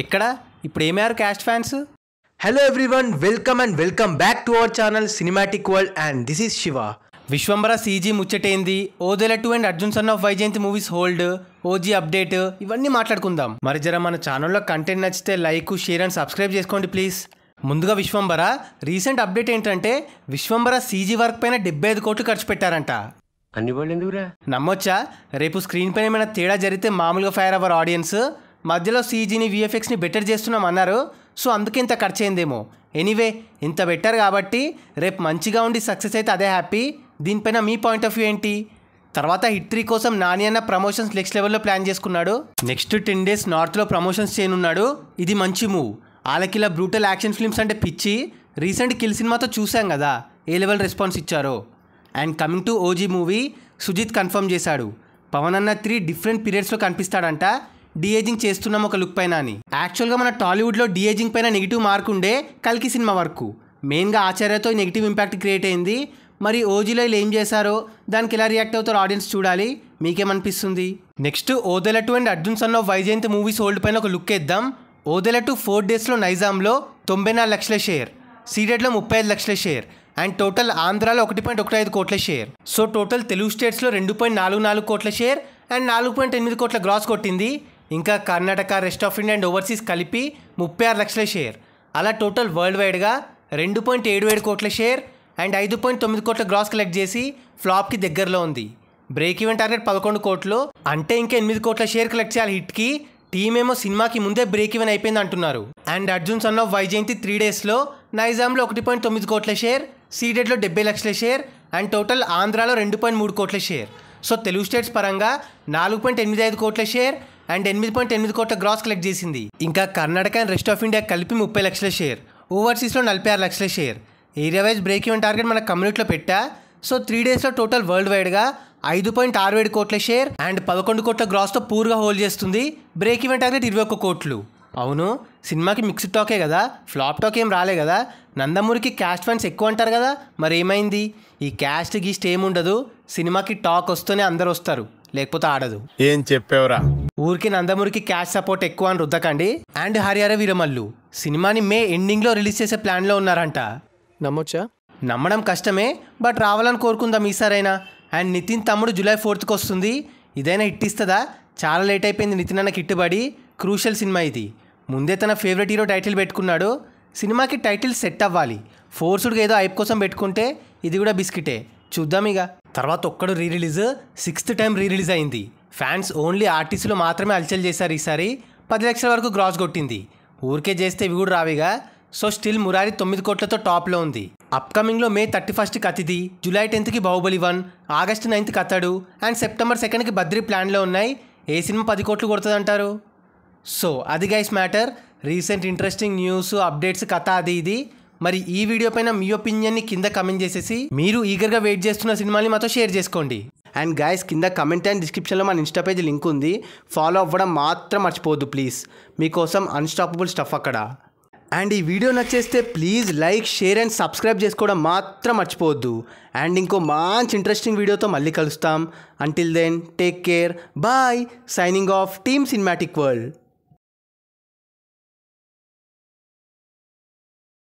ఎక్కడ ఇప్పుడు ఏమయ్యారు caste fans? Hello everyone, welcome back to our channel cinematic world and this is Shiva. Vishwambhara CG ముచ్చటేంది, Odela 2 and Arjun son of Vyjayanthi movies hold, OG update ఇవన్నీ మాట్లాడుకుందాం. మరి జర మన ఛానల్లో కంటెంట్ నచ్చితే లైక్, షేర్ అండ్ సబ్స్క్రైబ్ చేసుకోండి ప్లీజ్. ముందుగా విశ్వంబర రీసెంట్ అప్డేట్ ఏంటంటే విశ్వంబర సీజీ వర్క్ పైన 75 కోట్లు ఖర్చు పెట్టారంట. అన్ని వాళ్ళు ఎందుకురా నమ్మొచ్చా? రేపు స్క్రీన్ పైన ఏమైనా తేడా జరిగితే మామూలుగా ఫైర్ అవర్ ఆడియన్స్, మధ్యలో సీజీని విఎఫ్ఎక్స్ని బెటర్ చేస్తున్నాం అన్నారు, సో అందుకే ఇంత ఖర్చు అయిందేమో. ఎనీవే ఇంత బెటర్ కాబట్టి రేపు మంచిగా ఉండి సక్సెస్ అయితే అదే హ్యాపీ. దీనిపైన మీ పాయింట్ ఆఫ్ వ్యూ ఏంటి? తర్వాత హిట్ 3 కోసం నాని అన్న ప్రమోషన్స్ నెక్స్ట్ లెవెల్లో ప్లాన్ చేసుకున్నాడు. నెక్స్ట్ 10 days నార్త్లో ప్రమోషన్స్ చేయనున్నాడు. ఇది మంచి మూవ్. వాళ్ళకి ఇలా బ్రూటల్ యాక్షన్ ఫిల్మ్స్ అంటే పిచ్చి. రీసెంట్ కిల్ సినిమాతో చూసాం కదా ఏ లెవెల్ రెస్పాన్స్ ఇచ్చారో. And coming to OG movie, Sujeeth confirm చేశాడు పవన్ అన్న 3 డిఫరెంట్ పీరియడ్స్లో కనిపిస్తాడంట, డీఏజింగ్ చేస్తున్నాం ఒక లుక్ పైన అని. యాక్చువల్గా మన టాలీవుడ్లో డీఏజింగ్ పైన నెగిటివ్ మార్క్ ఉండే కల్కి సినిమా వరకు. మెయిన్గా ఆచార్యతో నెగిటివ్ ఇంపాక్ట్ క్రియేట్ అయింది. మరి ఓజీలో వీళ్ళు ఏం చేశారో, దానికి ఎలా రియాక్ట్ అవుతారో ఆడియన్స్ చూడాలి. మీకేమనిపిస్తుంది? Next Odela 2 and Arjun son of Vyjayanthi movies hold పైన ఒక లుక్ వేద్దాం. ఓదెల 2 4 daysలో నైజాంలో 94 లక్షల షేర్, సీడెడ్లో 35 లక్షల షేర్ అండ్ టోటల్ ఆంధ్రాలో 1.15 కోట్ల షేర్. సో టోటల్ తెలుగు స్టేట్స్లో 2.44 కోట్ల షేర్ అండ్ 4.8 కోట్ల గ్రాస్ కొట్టింది. ఇంకా Karnataka, rest of India and overseas కలిపి 36 లక్షల షేర్. అలా టోటల్ వరల్డ్ వైడ్గా 2.77 కోట్ల షేర్ అండ్ 5.9 కోట్ల గ్రాస్ కలెక్ట్ చేసి ఫ్లాప్కి దగ్గరలో ఉంది. బ్రేక్ ఈవెన్ టార్గెట్ 11 కోట్లు, అంటే ఇంకా 8 కోట్ల షేర్ కలెక్ట్ చేయాలి హిట్కి. టీమ్ ఏమో సినిమాకి ముందే బ్రేక్ ఈవెన్ అయిపోయింది అంటున్నారు. And Arjun son of Vyjayanthi 3 daysలో నైజాంలో 1.9 కోట్ల షేర్, సీడెడ్లో 70 లక్షల షేర్ అండ్ టోటల్ ఆంధ్రాలో 2.3 కోట్ల షేర్. సో తెలుగు స్టేట్స్ పరంగా 4.85 కోట్ల షేర్ అండ్ 8.8 కోట్ల గ్రాస్ కలెక్ట్ చేసింది. ఇంకా Karnataka and rest of India కలిపి 30 లక్షల షేర్, ఓవర్సీస్లో 46 లక్షల share. Area wise break even target మన కమ్యూనిటీలో పెట్టా. సో 3 daysలో టోటల్ వరల్డ్ వైడ్గా 5.67 కోట్ల షేర్ అండ్ 11 కోట్ల గ్రాస్తో పూర్గా హోల్డ్ చేస్తుంది. బ్రేక్ ఈవెన్ టార్గెట్ 21 కోట్లు. అవును, సినిమాకి మిక్స్డ్ టాకే కదా, ఫ్లాప్ టాక్ ఏం రాలే కదా. నందమూరికి క్యాస్ట్ ఫ్యాన్స్ ఎక్కువ అంటారు కదా, మరి ఏమైంది? ఈ క్యాస్ట్ గీస్ట్ ఏముండదు, సినిమాకి టాక్ వస్తేనే అందరు వస్తారు, లేకపోతే ఆడదు. ఏం చెప్పేవరా? ఊరికి నందమూరికి క్యాస్ట్ సపోర్ట్ ఎక్కువ అని రుద్దకండి. అండ్ హరిహర వీరమల్లు సినిమాని మే ఎండింగ్లో రిలీజ్ చేసే ప్లాన్లో ఉన్నారంట. నమ్మొచ్చా? నమ్మడం కష్టమే, బట్ రావాలని కోరుకుందాం ఈసారైనా. అండ్ నితిన్ తమ్ముడు July 4th వస్తుంది. ఇదైనా హిట్ ఇస్తుందా? చాలా లేట్ అయిపోయింది నితిన్ అన్న కిట్టుబడి. క్రూషల్ సినిమా ఇది. ముందే తన ఫేవరెట్ హీరో టైటిల్ పెట్టుకున్నాడు. సినిమాకి టైటిల్ సెట్ అవ్వాలి. ఫోర్స్డ్గా ఏదో హైప్ కోసం పెట్టుకుంటే ఇది కూడా బిస్కెటే. చూద్దాం ఇక. తర్వాత ఒక్కడు re release 6th time re release అయింది. ఫ్యాన్స్ ఓన్లీ ఆర్టిస్టులు మాత్రమే హల్చల్ చేశారు. ఈసారి 10 లక్షల వరకు గ్రాస్ కొట్టింది. ఊరికే చేస్తే ఇవి కూడా రావిగా. సో స్టిల్ మురారి 9 కోట్లతో టాప్లో ఉంది. అప్కమింగ్లో May 31st అతిథి, July 10th Baahubali 1, August 9th అతడు అండ్ September 2nd బద్రీ ప్లాన్లో ఉన్నాయి. ఏ సినిమా 10 కోట్లు కొడుతుంది అంటారు? సో అది guys matter. Recent interesting news, updates, కథ అది ఇది. మరి ఈ వీడియో పైన మీ ఒపీనియన్ని కింద కమెంట్ చేసేసి మీరు ఈగర్గా వెయిట్ చేస్తున్న సినిమాని మాతో షేర్ చేసుకోండి. అండ్ గైస్ కింద కమెంట్ అండ్ డిస్క్రిప్షన్లో మన ఇన్స్టా పేజ్ లింక్ ఉంది, ఫాలో అవ్వడం మాత్రం మర్చిపోవద్దు ప్లీజ్. మీకోసం అన్స్టాపబుల్ స్టఫ్ అక్కడ. అండ్ ఈ వీడియో నచ్చేస్తే please like, share and subscribe చేసుకోవడం మాత్రం మర్చిపోవద్దు. అండ్ ఇంకో మంచి ఇంట్రెస్టింగ్ వీడియోతో మళ్ళీ కలుస్తాం. Until then take care, bye. Signing off team cinematic world.